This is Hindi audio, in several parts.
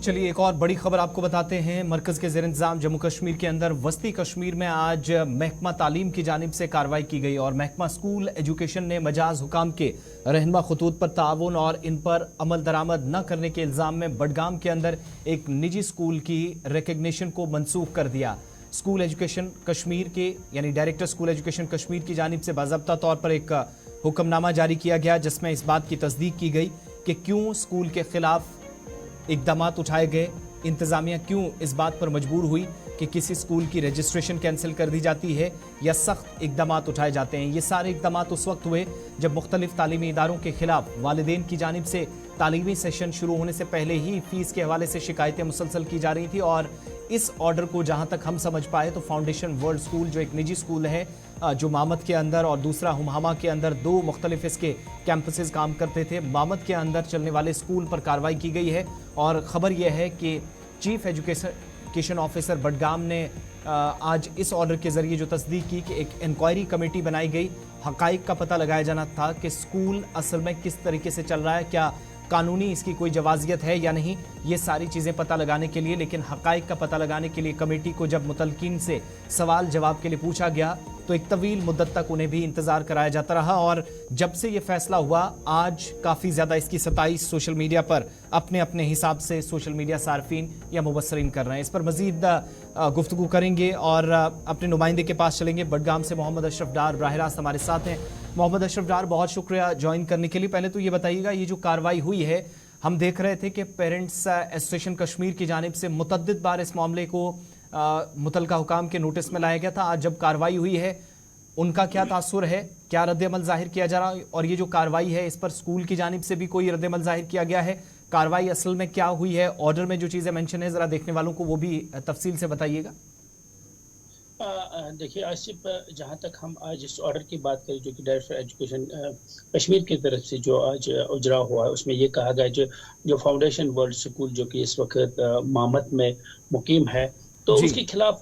चलिए एक और बड़ी खबर आपको बताते हैं। मरकज के ज़ेर इंतजाम जम्मू कश्मीर के अंदर वस्ती कश्मीर में आज महकमा तालीम की जानिब से कार्रवाई की गई और महकमा स्कूल एजुकेशन ने मजाज हुकाम के रहनुमा खतूत पर ताउन और इन पर अमल दरामद न करने के इल्ज़ाम में बडगाम के अंदर एक निजी स्कूल की रिकग्निशन को मनसूख कर दिया। स्कूल एजुकेशन कश्मीर के यानी डायरेक्टर स्कूल एजुकेशन कश्मीर की जानिब से बाज़ाब्ता तौर पर एक हुक्मनामा जारी किया गया जिसमें इस बात की तस्दीक की गई कि क्यों स्कूल के खिलाफ इक़दामात उठाए गए, इंतज़ामिया क्यों इस बात पर मजबूर हुई कि किसी स्कूल की रजिस्ट्रेशन कैंसिल कर दी जाती है या सख्त इक़दामात उठाए जाते हैं। ये सारे इक़दामात उस वक्त हुए जब मुख्तलिफ तालीमी इदारों के खिलाफ वालिदैन की जानिब से तालीमी सेशन शुरू होने से पहले ही फ़ीस के हवाले से शिकायतें मुसलसल की जा रही थी और इस ऑर्डर को जहाँ तक हम समझ पाए तो फाउंडेशन वर्ल्ड स्कूल जो एक निजी स्कूल है जो मामद के अंदर और दूसरा हुमामा के अंदर दो मुख्तलिफ इसके कैंपसेस काम करते थे। मामद के अंदर चलने वाले स्कूल पर कार्रवाई की गई है और ख़बर यह है कि चीफ एजुकेशन ऑफिसर बडगाम ने आज इस ऑर्डर के ज़रिए जो तस्दीक की कि एक इंक्वायरी कमेटी बनाई गई। हक़ाइक़ का पता लगाया जाना था कि स्कूल असल में किस तरीके से चल रहा है, क्या कानूनी इसकी कोई जवाजियत है या नहीं, ये सारी चीज़ें पता लगाने के लिए। लेकिन हक़ाइक़ का पता लगाने के लिए कमेटी को जब मुतलकिन से सवाल जवाब के लिए पूछा गया तो एक तवील मुद्दत तक उन्हें भी इंतज़ार कराया जाता रहा और जब से ये फैसला हुआ आज काफ़ी ज़्यादा इसकी सताइश सोशल मीडिया पर अपने अपने हिसाब से सोशल मीडिया सार्फिन या मुबस्सरीन कर रहे हैं। इस पर मज़ीद गुफ्तगू करेंगे और अपने नुमाइंदे के पास चलेंगे। बडगाम से मोहम्मद अशरफ डार बराह रास्त हमारे साथ हैं। मोहम्मद अशरफ डार, बहुत शुक्रिया ज्वाइन करने के लिए। पहले तो ये बताइएगा, ये जो कार्रवाई हुई है, हम देख रहे थे कि पेरेंट्स एसोसिएशन कश्मीर की जानिब से मुतअद्दिद बार इस मामले को मुतलका हुकाम के नोटिस में लाया गया था। आज जब कार्रवाई हुई है उनका क्या तासुर है, क्या रद्द-ए-अमल जाहिर किया जा रहा है और ये जो कार्रवाई है इस पर स्कूल की जानिब से भी कोई रद्द-ए-अमल जाहिर किया गया है? कार्रवाई असल में क्या हुई है, ऑर्डर में जो चीज़ें मेंशन है ज़रा देखने वालों को वो भी तफसील से बताइएगा। देखिए आसिफ, जहाँ तक हम आज इस ऑर्डर की बात करें जो कि डायरेक्टर एजुकेशन कश्मीर की तरफ से जो आज उजरा हुआ है उसमें ये कहा गया जो फाउंडेशन वर्ल्ड स्कूल जो कि इस वक्त मामद में मुकीम है तो उसके खिलाफ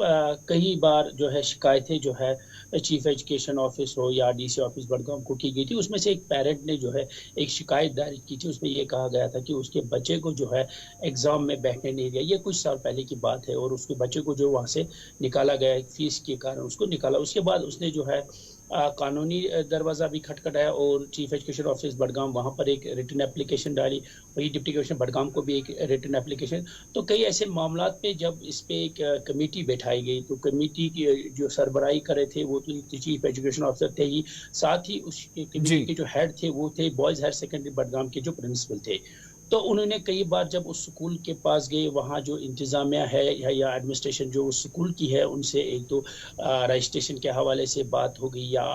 कई बार जो है शिकायतें जो है चीफ एजुकेशन ऑफिस हो या डीसी ऑफिस बडगाम को की गई थी। उसमें से एक पेरेंट ने जो है एक शिकायत दायर की थी। उसमें ये कहा गया था कि उसके बच्चे को जो है एग्ज़ाम में बैठने नहीं दिया। ये कुछ साल पहले की बात है और उसके बच्चे को जो वहाँ से निकाला गया फीस के कारण उसको निकाला। उसके बाद उसने जो है कानूनी दरवाज़ा भी खटखटाया और चीफ एजुकेशन ऑफिस बडगाम वहाँ पर एक रिटन एप्लीकेशन डाली, वही डिप्टी कमिश्नर बडगाम को भी एक रिटन एप्लीकेशन। तो कई ऐसे मामला पे जब इस पे एक कमेटी बैठाई गई तो कमेटी की जो सरबराही करे थे वो तो चीफ एजुकेशन ऑफिसर थे ही, साथ ही उस कमेटी के जो हेड थे वो थे बॉयज़ हायर सेकेंडरी बडगाम के जो प्रिंसिपल थे। तो उन्होंने कई बार जब उस स्कूल के पास गए, वहाँ जो इंतज़ामिया है या एडमिनिस्ट्रेशन जो उस स्कूल की है उनसे एक तो रजिस्ट्रेशन के हवाले से बात हो गई या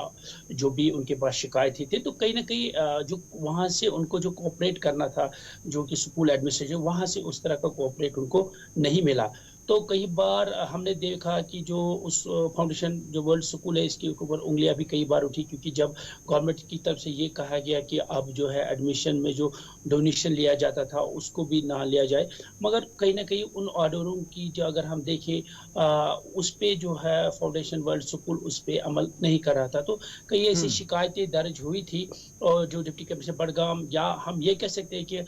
जो भी उनके पास शिकायतें थी, तो कहीं ना कहीं जो वहाँ से उनको जो कोऑपरेट करना था जो कि स्कूल एडमिनिस्ट्रेशन, वहाँ से उस तरह का कोऑपरेट उनको नहीं मिला। तो कई बार हमने देखा कि जो उस फाउंडेशन जो वर्ल्ड स्कूल है इसके ऊपर उंगलियां भी कई बार उठी, क्योंकि जब गवर्नमेंट की तरफ से ये कहा गया कि अब जो है एडमिशन में जो डोनेशन लिया जाता था उसको भी ना लिया जाए, मगर कहीं ना कहीं उन ऑर्डरों की जो अगर हम देखें उस पे जो है फाउंडेशन वर्ल्ड स्कूल उस पे अमल नहीं कर रहा था। तो कई ऐसी शिकायतें दर्ज हुई थी और जो डिप्टी कमिश्नर बडगाम या हम ये कह सकते हैं कि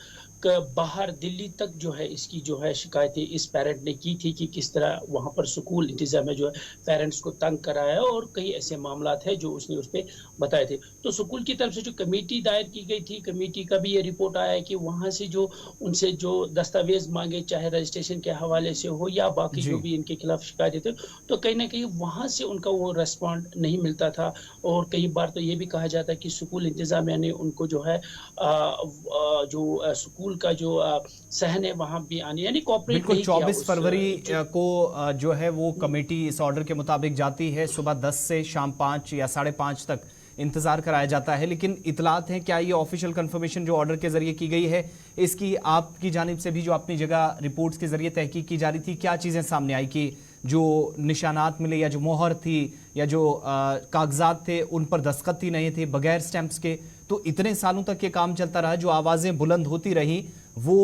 बाहर दिल्ली तक जो है इसकी जो है शिकायतें इस पेरेंट ने की थी कि किस तरह वहाँ पर स्कूल इंतजाम में जो है पेरेंट्स को तंग कराया और कई ऐसे मामला है जो उसने उस पर बताए थे। तो स्कूल की तरफ से जो कमेटी दायर की गई थी, कमेटी का भी ये रिपोर्ट आया है कि वहाँ से जो उनसे जो दस्तावेज मांगे चाहे रजिस्ट्रेशन के हवाले से हो या बाकी जो भी इनके खिलाफ शिकायतें थे, तो कहीं ना कहीं वहाँ से उनका वो रेस्पॉन्ड नहीं मिलता था। और कई बार तो ये भी कहा जाता है कि स्कूल इंतजामिया ने उनको जो है जो स्कूल का जो सहन है वहां भी आने यानी कोऑपरेट नहीं किया। 24 फरवरी को जो है वो कमेटी इस ऑर्डर के मुताबिक जाती है, सुबह 10 से शाम 5 या 5:30 तक इंतजार कराया जाता है। लेकिन इतलात है, क्या ये ऑफिशियल कंफर्मेशन जो ऑर्डर के जरिए की गई है इसकी आपकी जानिब से भी जो अपनी जगह रिपोर्ट्स के जरिए तहकीक की जा रही थी, क्या चीजें सामने आई कि जो निशानात मिले या जो मोहर थी या जो कागजात थे उन पर दस्तखत ही नहीं थे बगैर स्टैंप्स के? तो इतने सालों तक ये काम चलता रहा, जो आवाज़ें बुलंद होती रही वो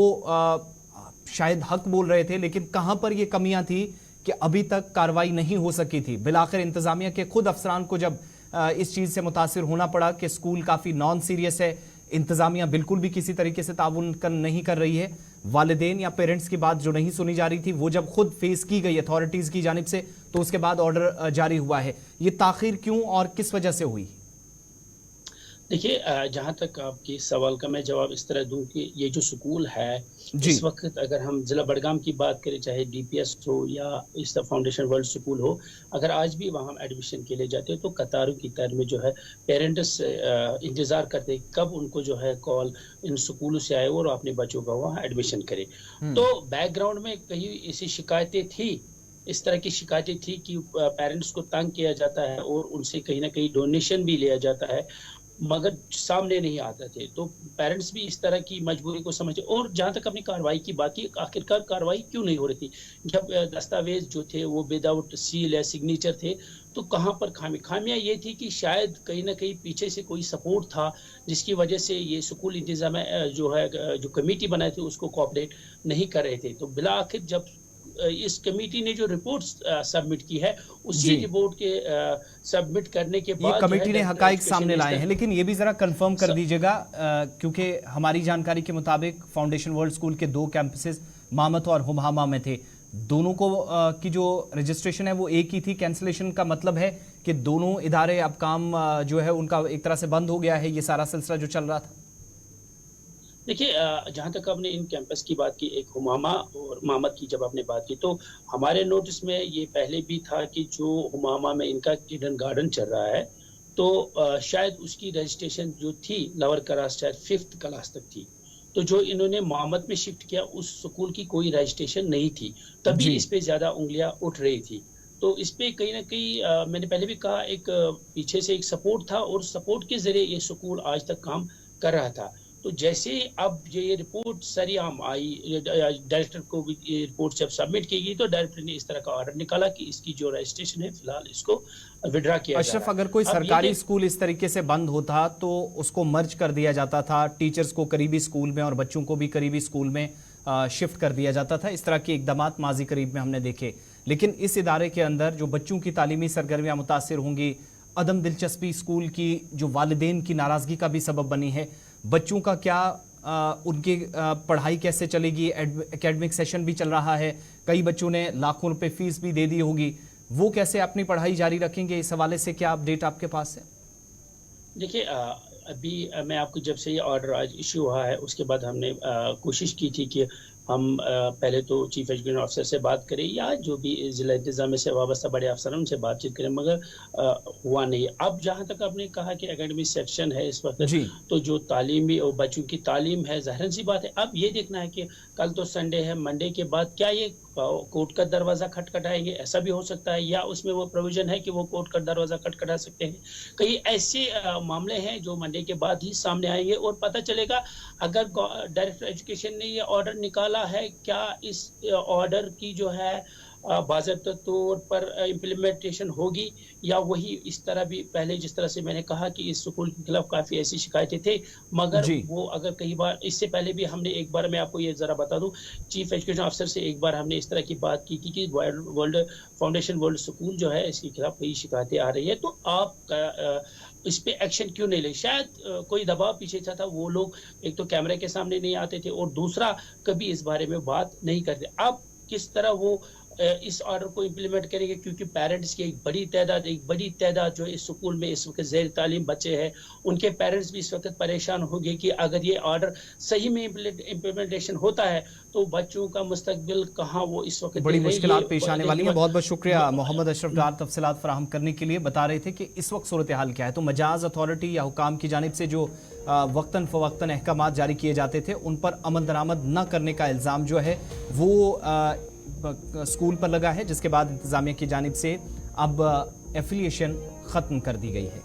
शायद हक बोल रहे थे, लेकिन कहाँ पर ये कमियां थी कि अभी तक कार्रवाई नहीं हो सकी थी? बिलाखिर इंतज़ामिया के खुद अफसरान को जब इस चीज़ से मुतासिर होना पड़ा कि स्कूल काफ़ी नॉन सीरियस है, इंतजामिया बिल्कुल भी किसी तरीके से ताउन नहीं कर रही है। वालिदैन या पेरेंट्स की बात जो नहीं सुनी जा रही थी, वो जब खुद फेस की गई अथॉरिटीज की जानिब से, तो उसके बाद ऑर्डर जारी हुआ है। ये ताखीर क्यों और किस वजह से हुई? देखिए, जहाँ तक आपके सवाल का मैं जवाब इस तरह दूं कि ये जो स्कूल है इस वक्त, अगर हम जिला बडगाम की बात करें, चाहे डीपीएस हो या इस फाउंडेशन वर्ल्ड स्कूल हो, अगर आज भी वहाँ एडमिशन के लिए जाते हैं तो कतारों की तार में जो है पेरेंट्स इंतजार करते हैं कब उनको जो है कॉल इन स्कूलों से आए और अपने बच्चों का वहाँ एडमिशन करें। तो बैकग्राउंड में कहीं ऐसी शिकायतें थी, इस तरह की शिकायतें थी कि पेरेंट्स को तंग किया जाता है और उनसे कहीं ना कहीं डोनेशन भी लिया जाता है, मगर सामने नहीं आते थे। तो पेरेंट्स भी इस तरह की मजबूरी को समझे। और जहाँ तक अपनी कार्रवाई की बात की, आखिरकार कार्रवाई क्यों नहीं हो रही थी? जब दस्तावेज जो थे वो विदाउट सील या सिग्नेचर थे, तो कहाँ पर खामियां ये थी कि शायद कहीं ना कहीं पीछे से कोई सपोर्ट था, जिसकी वजह से ये स्कूल इंतजाम जो है, जो कमेटी बनाए थे उसको कोऑपरेट नहीं कर रहे थे। तो बिला आखिर जब इस कमेटी ने जो रिपोर्ट सबमिट की है, उसी रिपोर्ट के सबमिट करने के बाद ये कमेटी ने हकाइक सामने लाए हैं। लेकिन ये भी जरा कंफर्म कर दीजिएगा, क्योंकि हमारी जानकारी के मुताबिक फाउंडेशन वर्ल्ड स्कूल के 2 कैंपसेस मामत और हुमामा में थे। दोनों को की जो रजिस्ट्रेशन है वो एक ही थी। कैंसिलेशन का मतलब है कि दोनों इदारे अब काम जो है उनका एक तरह से बंद हो गया है, ये सारा सिलसिला जो चल रहा था। देखिए, जहाँ तक आपने इन कैंपस की बात की, एक हुमामा और मामत की जब आपने बात की, तो हमारे नोटिस में ये पहले भी था कि जो हुमामा में इनका किडन गार्डन चल रहा है, तो शायद उसकी रजिस्ट्रेशन जो थी लोअर क्लास, शायद 5th क्लास तक थी। तो जो इन्होंने मामत में शिफ्ट किया, उस स्कूल की कोई रजिस्ट्रेशन नहीं थी, तभी इस पे ज्यादा उंगलियां उठ रही थी। तो इस पे कहीं ना कहीं मैंने पहले भी कहा, एक पीछे से एक सपोर्ट था और सपोर्ट के जरिए ये स्कूल आज तक काम कर रहा था। तो जैसे अब ये रिपोर्ट सरेआम आई, डायरेक्टर को भी ये रिपोर्ट जब सबमिट की गई, तो डायरेक्टर ने इस तरह का ऑर्डर निकाला कि इसकी जो रजिस्ट्रेशन है फिलहाल इसको विड्रा किया जाए। अशरफ, अगर कोई सरकारी स्कूल इस तरीके से बंद होता तो उसको मर्ज कर दिया जाता था, टीचर्स को करीबी स्कूल में और बच्चों को भी करीबी स्कूल में शिफ्ट कर दिया जाता था। इस तरह के इकदाम माजी करीब में हमने देखे। लेकिन इस इदारे के अंदर जो बच्चों की तालीमी सरगर्मियाँ मुतासिर होंगी, अदम दिलचस्पी स्कूल की जो वालिदैन की नाराज़गी का भी सबब बनी है, बच्चों का क्या उनकी पढ़ाई कैसे चलेगी? एकेडमिक सेशन भी चल रहा है, कई बच्चों ने लाखों रुपए फीस भी दे दी होगी, वो कैसे अपनी पढ़ाई जारी रखेंगे? इस हवाले से क्या अपडेट आपके पास है? देखिए, अभी मैं आपको, जब से ये ऑर्डर आज इश्यू हुआ है, उसके बाद हमने कोशिश की थी कि हम पहले तो चीफ एजुकेशन ऑफिसर से बात करें या जो भी जिला इंतजाम से वाबस्ता बड़े अफसर उनसे बातचीत करें, मगर हुआ नहीं। अब जहाँ तक आपने कहा कि एकेडमिक सेक्शन है इस वक्त, तो जो तालीमी और बच्चों की तालीम है, ज़ाहिर सी बात है अब ये देखना है कि कल तो संडे है, मंडे के बाद क्या ये कोर्ट का दरवाज़ा खटखटाएंगे? ऐसा भी हो सकता है, या उसमें वो प्रोविजन है कि वो कोर्ट का दरवाज़ा खटखटा सकते हैं। कई ऐसे मामले हैं जो मंडे के बाद ही सामने आएंगे और पता चलेगा अगर डायरेक्टर एजुकेशन ने ये ऑर्डर निकाला है, क्या इस ऑर्डर की जो है बाज़ाब्ता तौर पर इम्प्लीमेंटेशन होगी, या वही इस तरह भी पहले जिस तरह से मैंने कहा कि इस स्कूल के खिलाफ काफ़ी ऐसी शिकायतें थे, मगर वो अगर कई बार, इससे पहले भी हमने एक बार, मैं आपको ये ज़रा बता दूं, चीफ एजुकेशन ऑफिसर से एक बार हमने इस तरह की बात की कि वर्ल्ड फाउंडेशन वर्ल्ड स्कूल जो है इसके खिलाफ कई शिकायतें आ रही है, तो आप इस पे एक्शन क्यों नहीं ले? शायद कोई दबाव पीछे था, वो लोग एक तो कैमरे के सामने नहीं आते थे और दूसरा कभी इस बारे में बात नहीं करते। अब किस तरह वो इस ऑर्डर को इम्प्लीमेंट करेंगे, क्योंकि पेरेंट्स की एक बड़ी तादाद जो इस स्कूल में इस वक्त ज़ेर तालीम बच्चे हैं, उनके पेरेंट्स भी इस वक्त परेशान होंगे कि अगर ये ऑर्डर सही में इम्प्लीमेंटेशन होता है तो बच्चों का मुस्तकबिल कहाँ, वो इस वक्त बड़ी मुश्किलात पेश आने वाली है। बहुत बहुत शुक्रिया मोहम्मद अशरफ डार तफसीलात फराहम करने के लिए। बता रहे थे कि इस वक्त सूरत हाल क्या है। तो मजाज अथॉरिटी या हुकाम की जानिब से जो वक्तन फ़वक्तन अहकाम जारी किए जाते थे, उन पर अमल दरामद न करने का इल्ज़ाम जो है वो स्कूल पर लगा है, जिसके बाद इंतजामिया की जानिब से अब एफिलिएशन ख़त्म कर दी गई है।